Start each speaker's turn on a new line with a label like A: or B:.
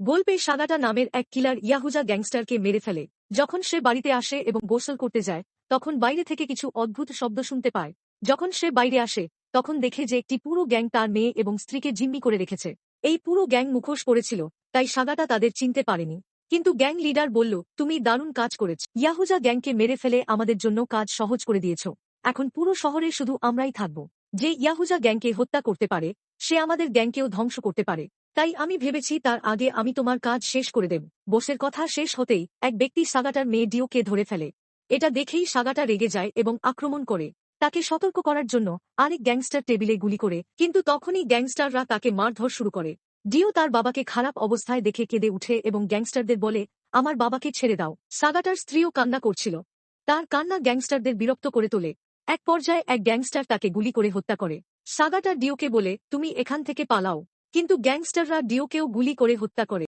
A: গোল পেয়ে সাগাটা নামের এক কিলার ইয়াহুজা গ্যাংস্টারকে মেরে ফেলে। যখন সে বাড়িতে আসে এবং গোসল করতে যায়, তখন বাইরে থেকে কিছু অদ্ভুত শব্দ শুনতে পায়। যখন সে বাইরে আসে, তখন দেখে যে একটি পুরো গ্যাং তার মেয়ে এবং স্ত্রীকে জিম্মি করে রেখেছে। এই পুরো গ্যাং মুখোশ পড়েছিল, তাই সাগাটা তাদের চিনতে পারেনি। কিন্তু গ্যাং লিডার বলল, তুমি দারুণ কাজ করেছ, ইয়াহুজা গ্যাংকে মেরে ফেলে আমাদের জন্য কাজ সহজ করে দিয়েছ। এখন পুরো শহরে শুধু আমরাই থাকব। যে ইয়াহুজা গ্যাংকে হত্যা করতে পারে, সে আমাদের গ্যাংকেও ধ্বংস করতে পারে। তাই আমি ভেবেছি তার আগে আমি তোমার কাজ শেষ করে দেব। বসের কথা শেষ হতেই এক ব্যক্তি সাগাটার মেয়ে ডিওকে ধরে ফেলে। এটা দেখেই সাগাটা রেগে যায় এবং আক্রমণ করে। তাকে সতর্ক করার জন্য আরেক গ্যাংস্টার টেবিলে গুলি করে, কিন্তু তখনই গ্যাংস্টাররা তাকে মারধর শুরু করে। ডিও তার বাবাকে খারাপ অবস্থায় দেখে কেঁদে উঠে এবং গ্যাংস্টারদের বলে, আমার বাবাকে ছেড়ে দাও। সাগাটার স্ত্রীও কান্না করছিল। তার কান্না গ্যাংস্টারদের বিরক্ত করে তোলে। এক পর্যায়ে এক গ্যাংস্টার তাকে গুলি করে হত্যা করে। সাগাটা ডিওকে বলে, তুমি এখান থেকে পালাও। কিন্তু গ্যাংস্টাররা ডিওকেও গুলি করে হত্যা করে।